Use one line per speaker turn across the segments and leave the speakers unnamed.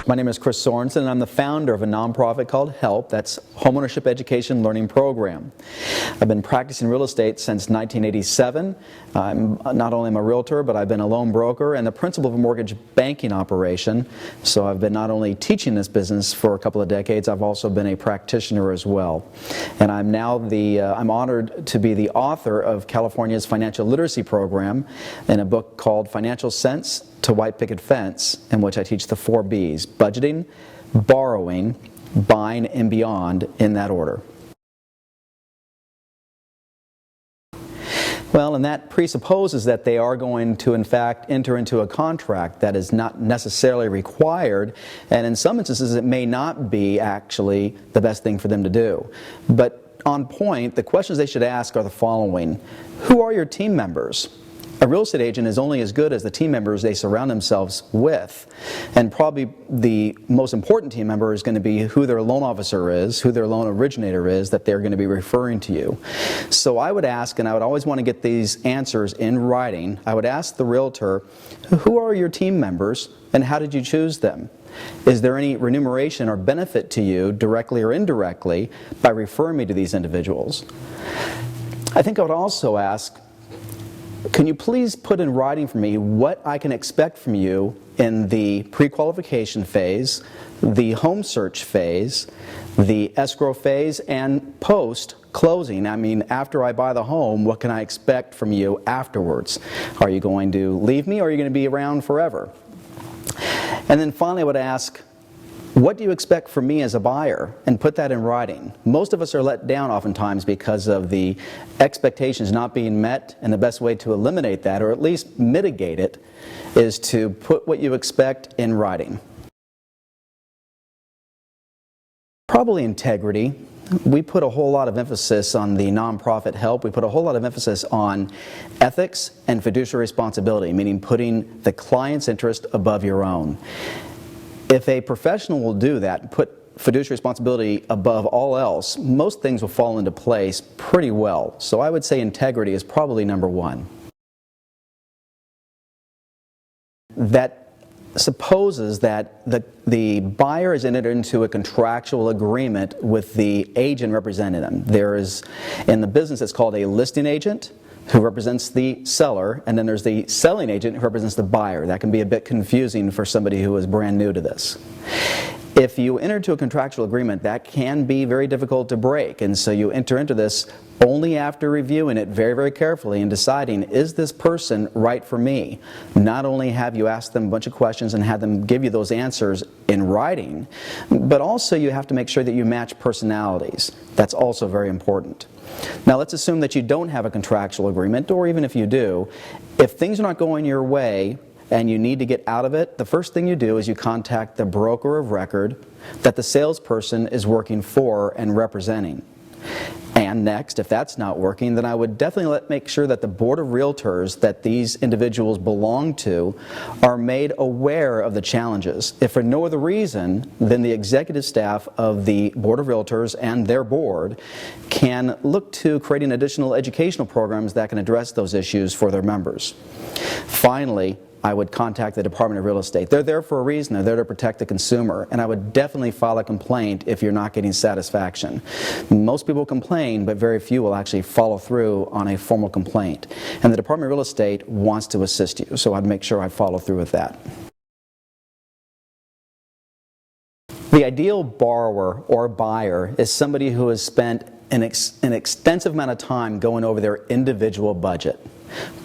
My name is Chris Sorenson, and I'm the founder of a nonprofit called HELP, that's Homeownership Education Learning Program. I've been practicing real estate since 1987. I'm not only a realtor, but I've been a loan broker and the principal of a mortgage banking operation. So I've been not only teaching this business for a couple of decades, I've also been a practitioner as well. And I'm now I'm honored to be the author of California's financial literacy program in a book called Financial Sense to White Picket Fence, in which I teach the 4 B's: budgeting, borrowing, buying, and beyond, in that order. Well, and that presupposes that they are going to, in fact, enter into a contract. That is not necessarily required, and in some instances it may not be actually the best thing for them to do. But on point, the questions they should ask are the following. Who are your team members? A real estate agent is only as good as the team members they surround themselves with. And probably the most important team member is going to be who their loan officer is, who their loan originator is that they're going to be referring to you. So I would ask, and I would always want to get these answers in writing, I would ask the realtor, who are your team members and how did you choose them? Is there any remuneration or benefit to you, directly or indirectly, by referring me to these individuals? I think I would also ask, can you please put in writing for me what I can expect from you in the pre-qualification phase, the home search phase, the escrow phase, and post-closing? I mean, after I buy the home, what can I expect from you afterwards? Are you going to leave me, or are you going to be around forever? And then finally I would ask, what do you expect from me as a buyer? And put that in writing. Most of us are let down oftentimes because of the expectations not being met, and the best way to eliminate that, or at least mitigate it, is to put what you expect in writing. Probably integrity. We put a whole lot of emphasis on the nonprofit HELP. We put a whole lot of emphasis on ethics and fiduciary responsibility, meaning putting the client's interest above your own. If a professional will do that, put fiduciary responsibility above all else, most things will fall into place pretty well. So I would say integrity is probably number one. That supposes that the buyer has entered into a contractual agreement with the agent representing them. There is, in the business, it's called a listing agent, who represents the seller, and then there's the selling agent who represents the buyer. That can be a bit confusing for somebody who is brand new to this. If you enter into a contractual agreement, that can be very difficult to break, and so you enter into this only after reviewing it very, very carefully and deciding, is this person right for me? Not only have you asked them a bunch of questions and had them give you those answers in writing, but also you have to make sure that you match personalities. That's also very important. Now let's assume that you don't have a contractual agreement, or even if you do, if things are not going your way and you need to get out of it, the first thing you do is you contact the broker of record that the salesperson is working for and representing. And next, if that's not working, then I would definitely make sure that the board of realtors that these individuals belong to are made aware of the challenges. If for no other reason, then the executive staff of the board of realtors and their board can look to creating additional educational programs that can address those issues for their members. Finally, I would contact the Department of Real Estate. They're there for a reason. They're there to protect the consumer. And I would definitely file a complaint if you're not getting satisfaction. Most people complain, but very few will actually follow through on a formal complaint. And the Department of Real Estate wants to assist you, so I'd make sure I follow through with that. The ideal borrower or buyer is somebody who has spent an extensive amount of time going over their individual budget.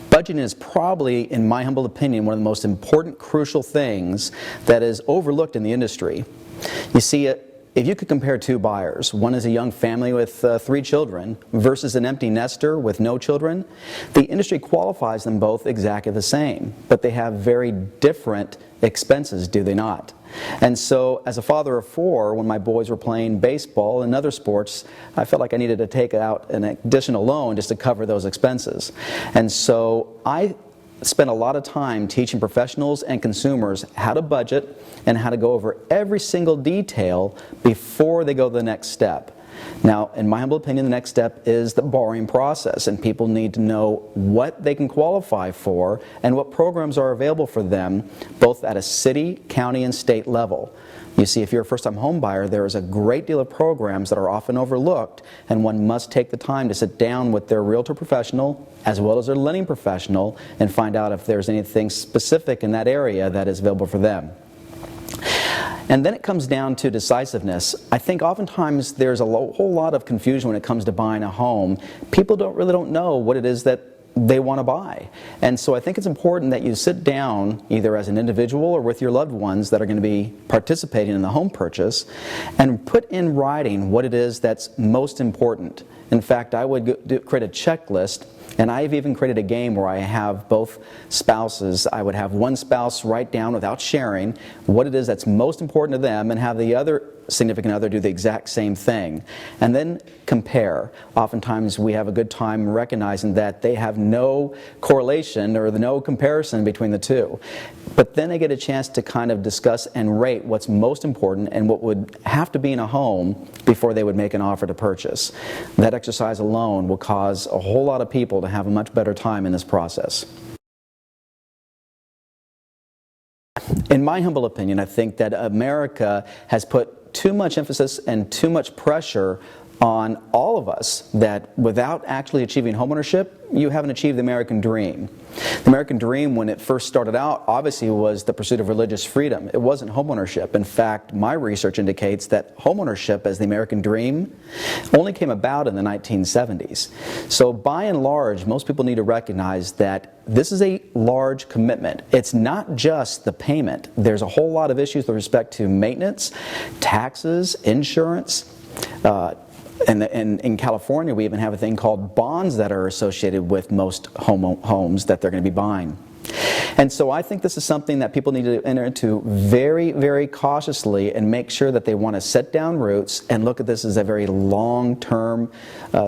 Budgeting is probably, in my humble opinion, one of the most important, crucial things that is overlooked in the industry. You see, if you could compare 2 buyers, one is a young family with 3 children versus an empty nester with no children, the industry qualifies them both exactly the same, but they have very different expenses, do they not? And so, as a father of 4, when my boys were playing baseball and other sports, I felt like I needed to take out an additional loan just to cover those expenses. And so I spent a lot of time teaching professionals and consumers how to budget and how to go over every single detail before they go to the next step. Now, in my humble opinion, the next step is the borrowing process, and people need to know what they can qualify for and what programs are available for them, both at a city, county, and state level. You see, if you're a first-time home buyer, there is a great deal of programs that are often overlooked, and one must take the time to sit down with their realtor professional as well as their lending professional and find out if there's anything specific in that area that is available for them. And then it comes down to decisiveness. I think oftentimes there's a whole lot of confusion when it comes to buying a home. People really don't know what it is that they want to buy. And so I think it's important that you sit down either as an individual or with your loved ones that are going to be participating in the home purchase and put in writing what it is that's most important. In fact, I would create a checklist, and I've even created a game where I have both spouses. I would have one spouse write down without sharing what it is that's most important to them and have the other significant other do the exact same thing. And then compare. Oftentimes we have a good time recognizing that they have no correlation or no comparison between the two. But then they get a chance to kind of discuss and rate what's most important and what would have to be in a home before they would make an offer to purchase. That exercise alone will cause a whole lot of people to have a much better time in this process. In my humble opinion, I think that America has put too much emphasis and too much pressure on all of us that without actually achieving homeownership, you haven't achieved the American dream. The American dream, when it first started out, obviously was the pursuit of religious freedom. It wasn't homeownership. In fact, my research indicates that homeownership as the American dream only came about in the 1970s. So by and large, most people need to recognize that this is a large commitment. It's not just the payment. There's a whole lot of issues with respect to maintenance, taxes, insurance, and in California, we even have a thing called bonds that are associated with most homes that they're going to be buying. And so I think this is something that people need to enter into very, very cautiously and make sure that they want to set down roots and look at this as a very long-term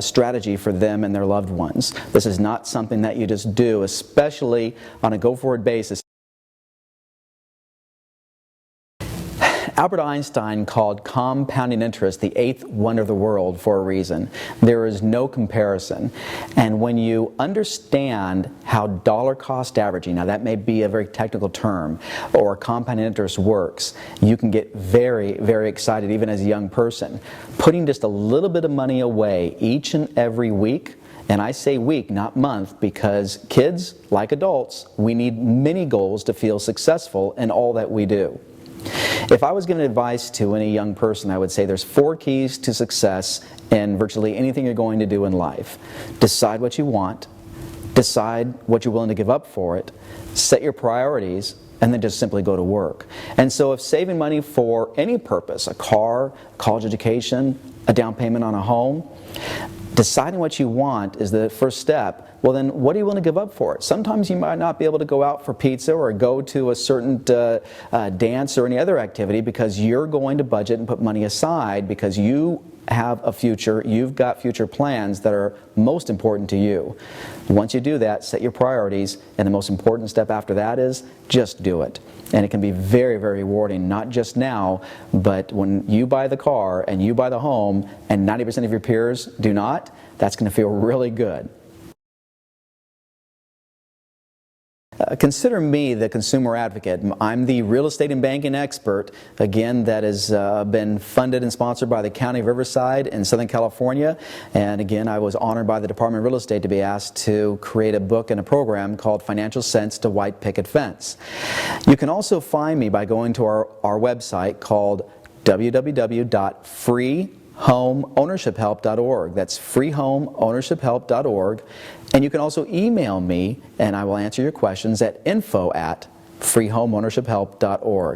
strategy for them and their loved ones. This is not something that you just do, especially on a go-forward basis. Albert Einstein called compounding interest the eighth wonder of the world for a reason. There is no comparison. And when you understand how dollar cost averaging, now that may be a very technical term, or compounding interest works, you can get very, very excited even as a young person. Putting just a little bit of money away each and every week, and I say week, not month, because kids, like adults, we need mini goals to feel successful in all that we do. If I was giving advice to any young person, I would say there's 4 keys to success in virtually anything you're going to do in life. Decide what you want, decide what you're willing to give up for it, set your priorities, and then just simply go to work. And so if saving money for any purpose, a car, college education, a down payment on a home, deciding what you want is the first step. Well, then what are you willing to give up for it? Sometimes you might not be able to go out for pizza or go to a certain dance or any other activity because you're going to budget and put money aside because you have a future, you've got future plans that are most important to you. Once you do that, set your priorities, and the most important step after that is just do it. And it can be very, very rewarding, not just now, but when you buy the car and you buy the home and 90% of your peers do not, that's going to feel really good. Consider me the consumer advocate. I'm the real estate and banking expert, again, that has been funded and sponsored by the County of Riverside in Southern California. And again, I was honored by the Department of Real Estate to be asked to create a book and a program called Financial Sense to White Picket Fence. You can also find me by going to our website called www.freehomeownershiphelp.org. That's freehomeownershiphelp.org. And you can also email me, and I will answer your questions at info@freehomeownershiphelp.org.